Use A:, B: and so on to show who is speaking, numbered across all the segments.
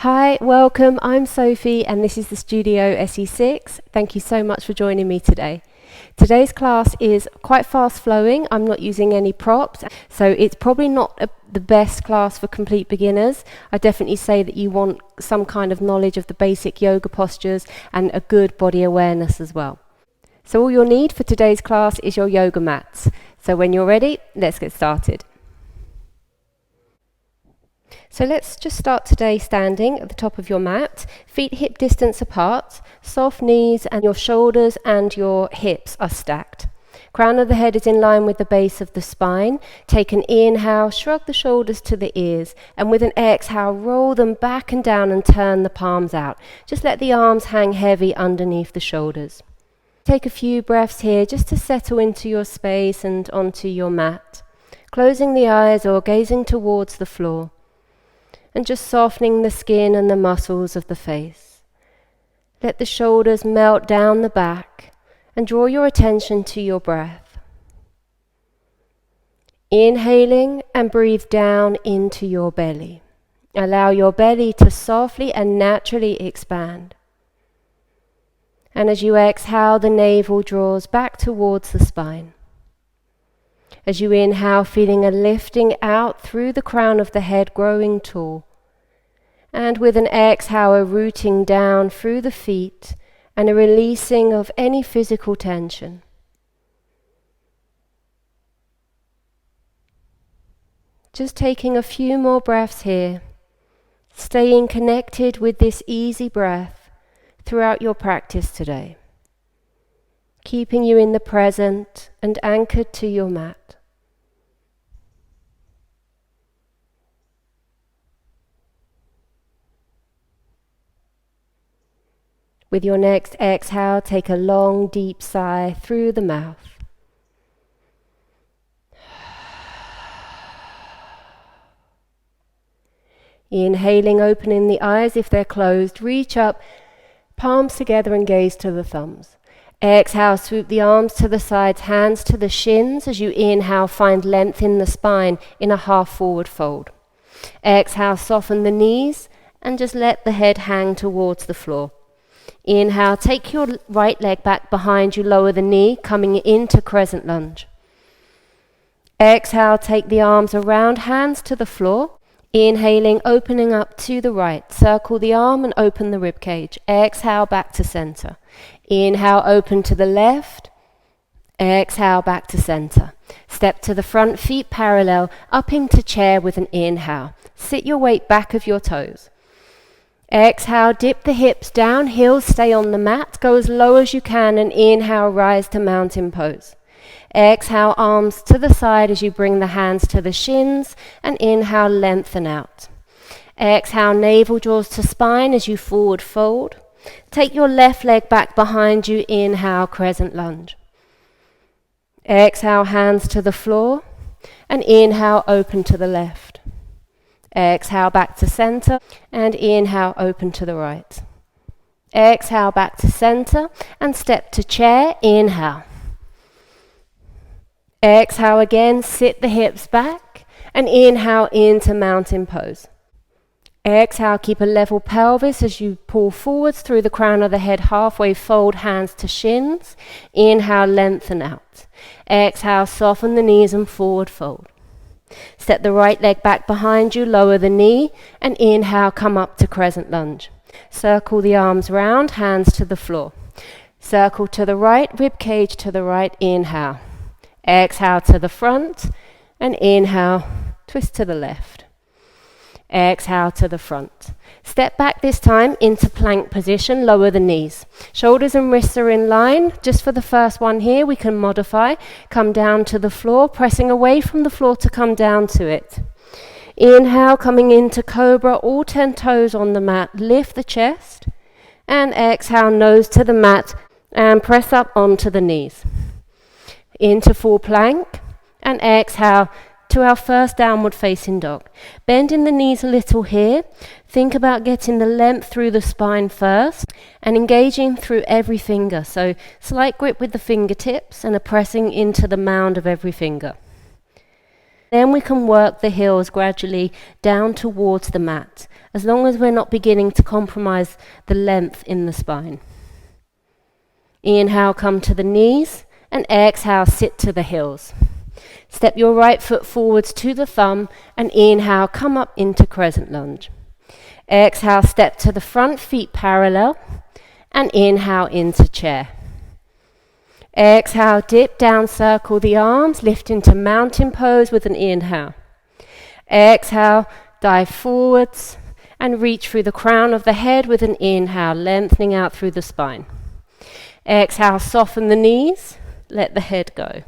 A: Hi, welcome. I'm Sophie and this is the Studio SE6. Thank you so much for joining me today. Today's class is quite fast flowing. I'm not using any props, so it's probably not the best class for complete beginners. I definitely say that you want some kind of knowledge of the basic yoga postures and a good body awareness as well. So all you'll need for today's class is your yoga mats. So when you're ready, let's get started. So let's just start today standing at the top of your mat, feet hip distance apart, soft knees, and your shoulders and your hips are stacked. Crown of the head is in line with the base of the spine. Take an inhale, shrug the shoulders to the ears, and with an exhale, roll them back and down and turn the palms out. Just let the arms hang heavy underneath the shoulders. Take a few breaths here just to settle into your space and onto your mat, closing the eyes or gazing towards the floor, and just softening the skin and the muscles of the face. Let the shoulders melt down the back and draw your attention to your breath. Inhaling and breathe down into your belly. Allow your belly to softly and naturally expand. And as you exhale, the navel draws back towards the spine. As you inhale, feeling a lifting out through the crown of the head, growing tall. And with an exhale, a rooting down through the feet and a releasing of any physical tension. Just taking a few more breaths here, staying connected with this easy breath throughout your practice today, keeping you in the present and anchored to your mat. With your next exhale, take a long, deep sigh through the mouth. Inhaling, opening the eyes if they're closed, reach up, palms together and gaze to the thumbs. Exhale, swoop the arms to the sides, hands to the shins. As you inhale, find length in the spine in a half forward fold. Exhale, soften the knees and just let the head hang towards the floor. Inhale, take your right leg back behind you, lower the knee, coming into crescent lunge. Exhale, take the arms around, hands to the floor. Inhaling, opening up to the right. Circle the arm and open the rib cage. Exhale, back to center. Inhale, open to the left. Exhale, back to center. Step to the front, feet parallel, up into chair with an inhale. Sit your weight back of your toes. Exhale, dip the hips down, heels stay on the mat, go as low as you can, and inhale, rise to mountain pose. Exhale, arms to the side as you bring the hands to the shins, and inhale, lengthen out. Exhale, navel draws to spine as you forward fold. Take your left leg back behind you, inhale, crescent lunge. Exhale, hands to the floor, and inhale, open to the left. Exhale, back to center, and inhale, open to the right. Exhale, back to center, and step to chair, inhale. Exhale again, sit the hips back, and inhale into mountain pose. Exhale, keep a level pelvis as you pull forwards through the crown of the head, halfway fold, hands to shins. Inhale, lengthen out. Exhale, soften the knees and forward fold. Step the right leg back behind you, lower the knee, and inhale, come up to crescent lunge. Circle the arms round, hands to the floor. Circle to the right, rib cage to the right, inhale. Exhale to the front, and inhale, twist to the left. Exhale to the front. Step back this time into plank position, lower the knees. Shoulders and wrists are in line. Just for the first one here, we can modify. Come down to the floor, pressing away from the floor to come down to it. Inhale, coming into cobra, all 10 toes on the mat. Lift the chest. And exhale, nose to the mat, and press up onto the knees. Into full plank, and exhale to our first downward facing dog. Bending the knees a little here. Think about getting the length through the spine first and engaging through every finger. So slight grip with the fingertips and a pressing into the mound of every finger. Then we can work the heels gradually down towards the mat, as long as we're not beginning to compromise the length in the spine. Inhale, come to the knees, and exhale, sit to the heels. Step your right foot forwards to the thumb, and inhale, come up into crescent lunge. Exhale, step to the front, feet parallel, and inhale into chair. Exhale, dip down, circle the arms, lift into mountain pose with an inhale. Exhale, dive forwards and reach through the crown of the head with an inhale, lengthening out through the spine. Exhale, soften the knees, let the head go.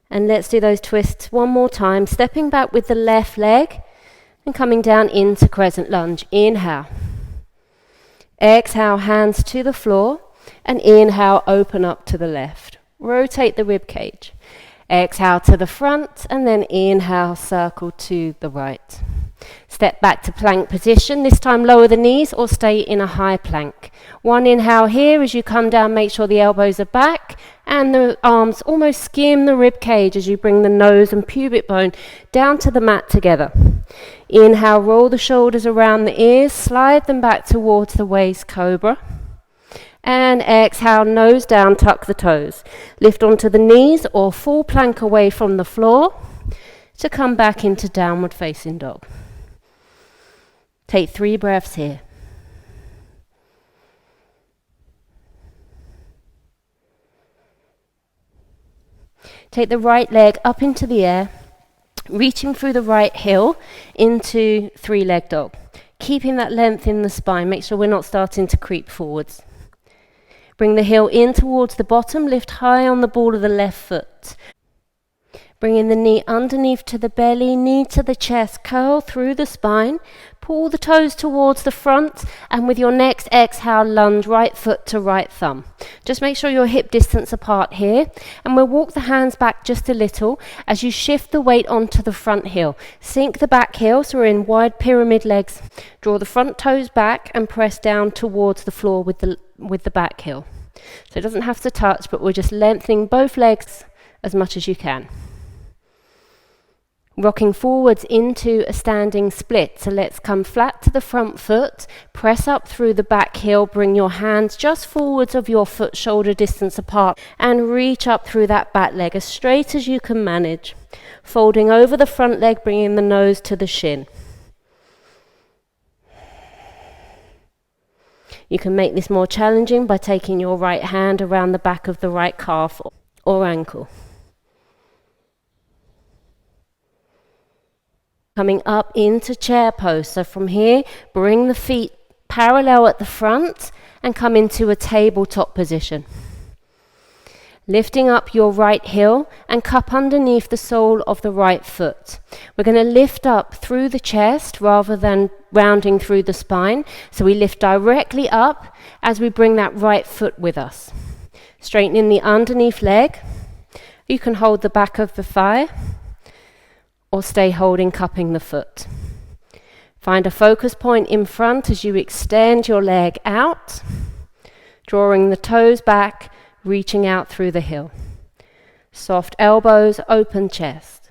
A: And let's do those twists one more time, stepping back with the left leg and coming down into crescent lunge. Inhale. Exhale, hands to the floor. And inhale, open up to the left. Rotate the rib cage. Exhale to the front, and then inhale, circle to the right. Step back to plank position. This time lower the knees or stay in a high plank. One inhale here. As you come down, make sure the elbows are back and the arms almost skim the rib cage as you bring the nose and pubic bone down to the mat together. Inhale, roll the shoulders around the ears, slide them back towards the waist, cobra. And exhale, nose down, tuck the toes. Lift onto the knees or full plank away from the floor to come back into downward facing dog. Take 3 breaths here. Take the right leg up into the air, reaching through the right heel into 3-leg dog. Keeping that length in the spine, make sure we're not starting to creep forwards. Bring the heel in towards the bottom, lift high on the ball of the left foot. Bringing the knee underneath to the belly, knee to the chest, curl through the spine, pull the toes towards the front, and with your next exhale, lunge right foot to right thumb. Just make sure you're hip distance apart here, and we'll walk the hands back just a little as you shift the weight onto the front heel. Sink the back heel, so we're in wide pyramid legs. Draw the front toes back and press down towards the floor with the back heel. So it doesn't have to touch, but we're just lengthening both legs as much as you can. Rocking forwards into a standing split. So let's come flat to the front foot, press up through the back heel, bring your hands just forwards of your foot, shoulder distance apart, and reach up through that back leg as straight as you can manage. Folding over the front leg, bringing the nose to the shin. You can make this more challenging by taking your right hand around the back of the right calf or ankle. Coming up into chair pose. So from here, bring the feet parallel at the front and come into a tabletop position. Lifting up your right heel and cup underneath the sole of the right foot. We're going to lift up through the chest rather than rounding through the spine. So we lift directly up as we bring that right foot with us. Straightening the underneath leg. You can hold the back of the thigh or stay holding, cupping the foot. Find a focus point in front as you extend your leg out, drawing the toes back, reaching out through the heel. Soft elbows, open chest.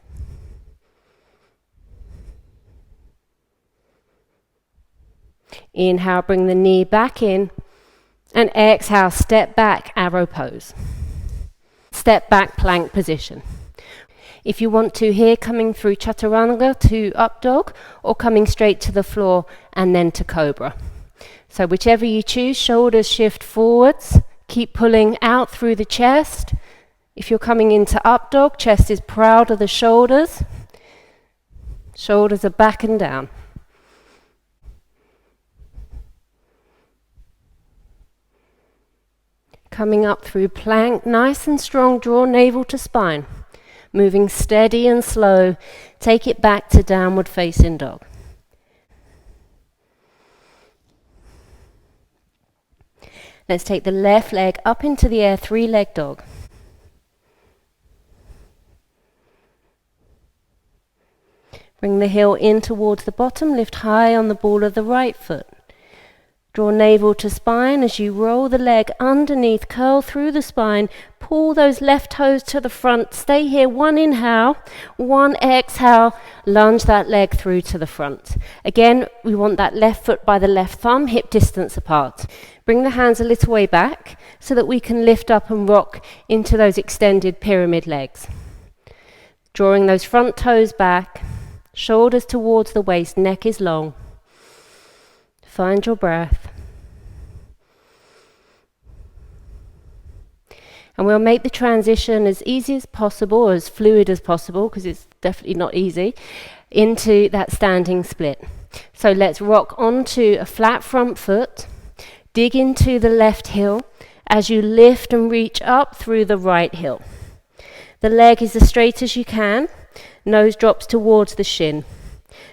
A: Inhale, bring the knee back in, and exhale, step back, arrow pose. Step back, plank position. If you want to here, coming through chaturanga to up dog, or coming straight to the floor and then to cobra. So whichever you choose, shoulders shift forwards, keep pulling out through the chest. If you're coming into up dog, chest is proud of the shoulders. Shoulders are back and down. Coming up through plank, nice and strong, draw navel to spine. Moving steady and slow, take it back to downward facing dog. Let's take the left leg up into the air, 3-leg dog. Bring the heel in towards the bottom, lift high on the ball of the right foot. Draw navel to spine as you roll the leg underneath, curl through the spine, pull those left toes to the front. Stay here, one inhale, one exhale, lunge that leg through to the front. Again, we want that left foot by the left thumb, hip distance apart. Bring the hands a little way back so that we can lift up and rock into those extended pyramid legs. Drawing those front toes back, shoulders towards the waist, neck is long. Find your breath. And we'll make the transition as easy as possible, as fluid as possible, because it's definitely not easy, into that standing split. So let's rock onto a flat front foot, dig into the left heel as you lift and reach up through the right heel. The leg is as straight as you can, nose drops towards the shin.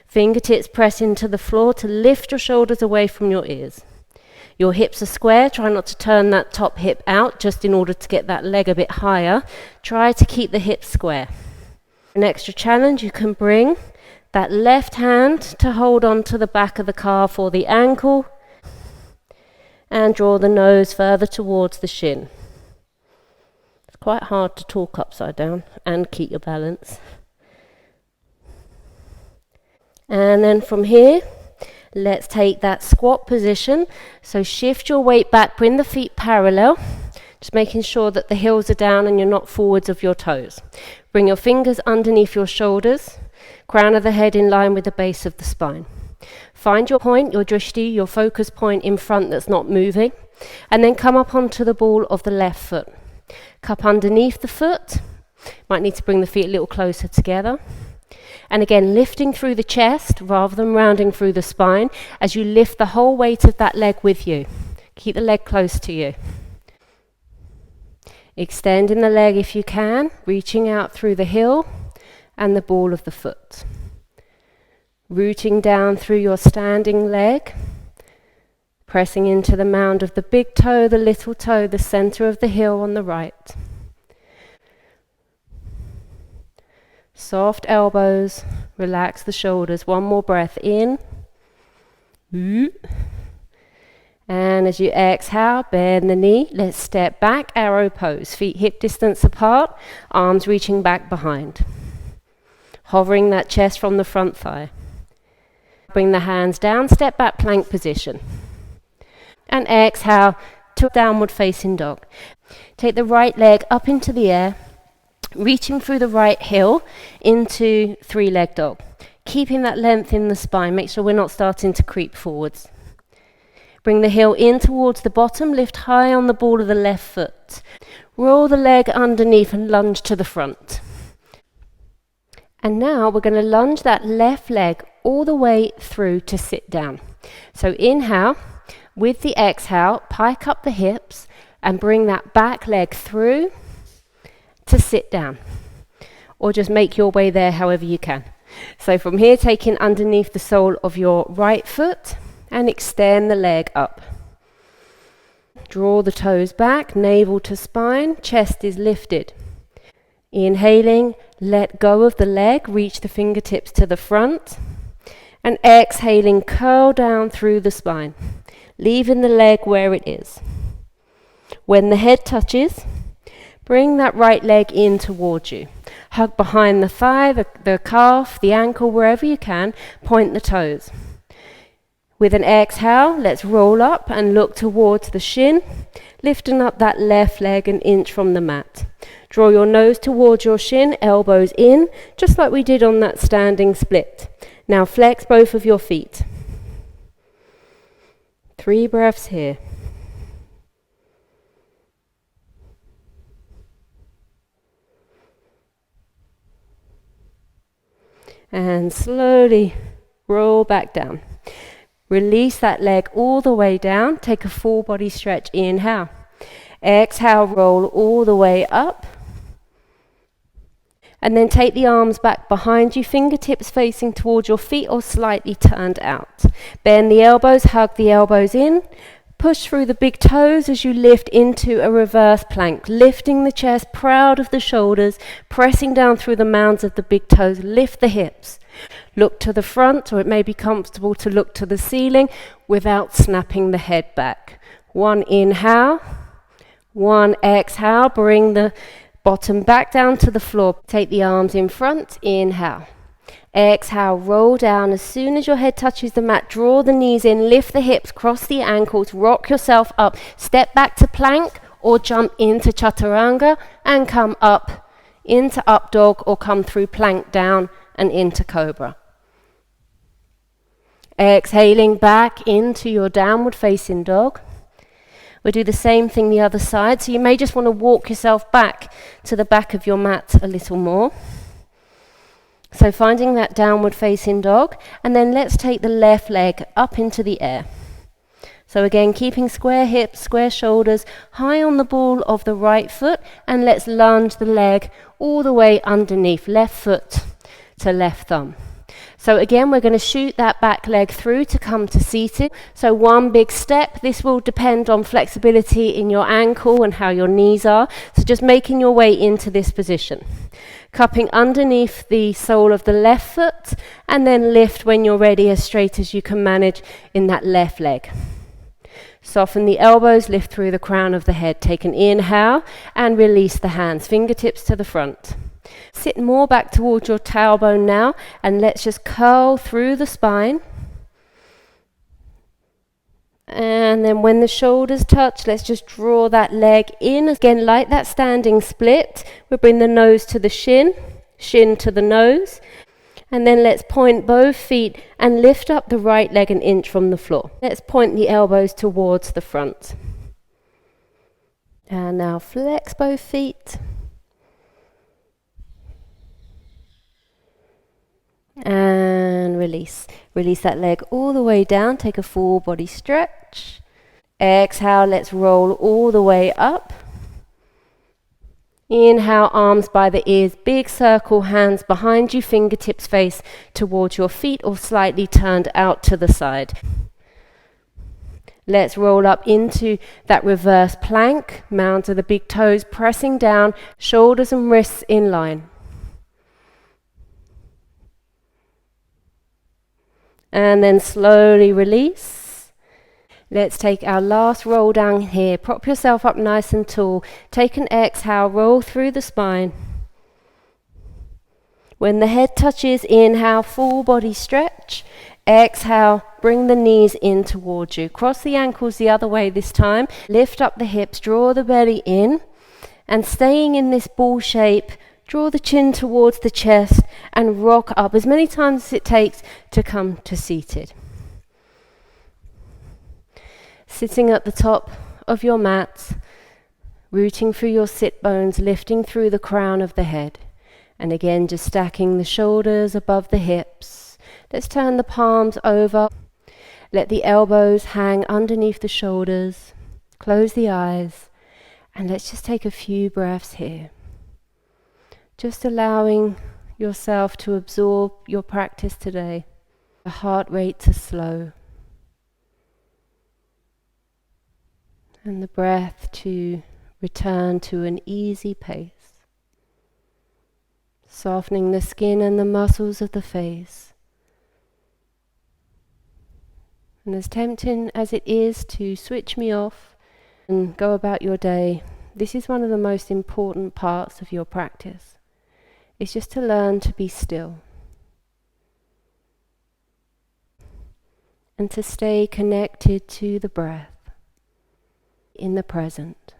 A: Fingertips press into the floor to lift your shoulders away from your ears. Your hips are square. Try not to turn that top hip out just in order to get that leg a bit higher. Try to keep the hips square. An extra challenge, you can bring that left hand to hold on to the back of the calf or the ankle and draw the nose further towards the shin. It's quite hard to talk upside down and keep your balance. And then from here, let's take that squat position. So shift your weight back, bring the feet parallel, just making sure that the heels are down and you're not forwards of your toes. Bring your fingers underneath your shoulders, crown of the head in line with the base of the spine. Find your point, your drishti, your focus point in front that's not moving, and then come up onto the ball of the left foot. Cup underneath the foot. Might need to bring the feet a little closer together. And again, lifting through the chest rather than rounding through the spine as you lift the whole weight of that leg with you. Keep the leg close to you. Extending the leg if you can, reaching out through the heel and the ball of the foot. Rooting down through your standing leg, pressing into the mound of the big toe, the little toe, the center of the heel on the right. Soft elbows, relax the shoulders. One more breath in. And as you exhale, bend the knee. Let's step back, arrow pose. Feet hip distance apart, arms reaching back behind. Hovering that chest from the front thigh. Bring the hands down, step back plank position. And exhale to downward facing dog. Take the right leg up into the air, reaching through the right heel into three-leg dog. Keeping that length in the spine, make sure we're not starting to creep forwards. Bring the heel in towards the bottom, lift high on the ball of the left foot. Roll the leg underneath and lunge to the front. And now we're going to lunge that left leg all the way through to sit down. So inhale, with the exhale, pike up the hips and bring that back leg through to sit down, or just make your way there however you can. So from here, taking underneath the sole of your right foot and extend the leg up. Draw the toes back, navel to spine, chest is lifted. Inhaling, let go of the leg, reach the fingertips to the front, and exhaling, curl down through the spine, leaving the leg where it is. When the head touches, bring that right leg in towards you. Hug behind the thigh, the calf, the ankle, wherever you can. Point the toes. With an exhale, let's roll up and look towards the shin, lifting up that left leg an inch from the mat. Draw your nose towards your shin, elbows in, just like we did on that standing split. Now flex both of your feet. 3 breaths here. And slowly roll back down. Release that leg all the way down. Take a full body stretch. Inhale. Exhale, roll all the way up. And then take the arms back behind you, fingertips facing towards your feet or slightly turned out. Bend the elbows, hug the elbows in. Push through the big toes as you lift into a reverse plank, lifting the chest, proud of the shoulders, pressing down through the mounds of the big toes. Lift the hips. Look to the front, or it may be comfortable to look to the ceiling without snapping the head back. One inhale, one exhale, bring the bottom back down to the floor. Take the arms in front, inhale. Exhale, roll down. As soon as your head touches the mat, draw the knees in, lift the hips, cross the ankles, rock yourself up, step back to plank or jump into chaturanga and come up into up dog or come through plank down and into cobra. Exhaling back into your downward facing dog. We'll do the same thing the other side, so you may just want to walk yourself back to the back of your mat a little more. So finding that downward facing dog, and then let's take the left leg up into the air. So again, keeping square hips, square shoulders, high on the ball of the right foot, and let's lunge the leg all the way underneath, left foot to left thumb. So again, we're going to shoot that back leg through to come to seated. So one big step. This will depend on flexibility in your ankle and how your knees are. So just making your way into this position. Cupping underneath the sole of the left foot, and then lift when you're ready as straight as you can manage in that left leg. Soften the elbows, lift through the crown of the head. Take an inhale and release the hands, fingertips to the front. Sit more back towards your tailbone now, and let's just curl through the spine. And then when the shoulders touch, let's just draw that leg in. Again, like that standing split, we'll bring the nose to the shin, shin to the nose. And then let's point both feet and lift up the right leg an inch from the floor. Let's point the elbows towards the front. And now flex both feet. And release. Release that leg all the way down. Take a full body stretch. Exhale, let's roll all the way up. Inhale, arms by the ears, big circle, hands behind you, fingertips face towards your feet or slightly turned out to the side. Let's roll up into that reverse plank, mound to the big toes, pressing down, shoulders and wrists in line. And then slowly release. Let's take our last roll down here. Prop yourself up nice and tall. Take an exhale, roll through the spine. When the head touches, inhale, full body stretch. Exhale, bring the knees in towards you. Cross the ankles the other way this time. Lift up the hips, draw the belly in. And staying in this ball shape, draw the chin towards the chest and rock up as many times as it takes to come to seated. Sitting at the top of your mat, rooting through your sit bones, lifting through the crown of the head. And again, just stacking the shoulders above the hips. Let's turn the palms over. Let the elbows hang underneath the shoulders. Close the eyes. And let's just take a few breaths here. Just allowing yourself to absorb your practice today. The heart rate to slow. And the breath to return to an easy pace. Softening the skin and the muscles of the face. And as tempting as it is to switch me off and go about your day, this is one of the most important parts of your practice. It's just to learn to be still. And to stay connected to the breath in the present.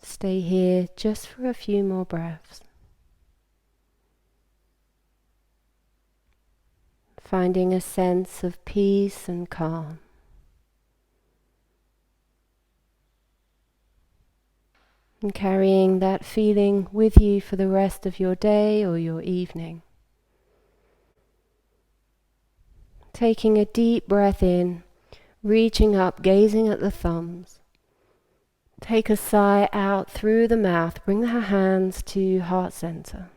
A: Stay here just for a few more breaths. Finding a sense of peace and calm. And carrying that feeling with you for the rest of your day or your evening. Taking a deep breath in, reaching up, gazing at the thumbs. Take a sigh out through the mouth. Bring the hands to heart center.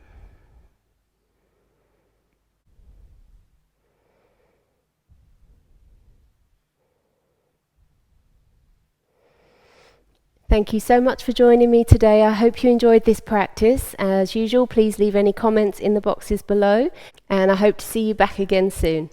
A: Thank you so much for joining me today. I hope you enjoyed this practice. As usual, please leave any comments in the boxes below, and I hope to see you back again soon.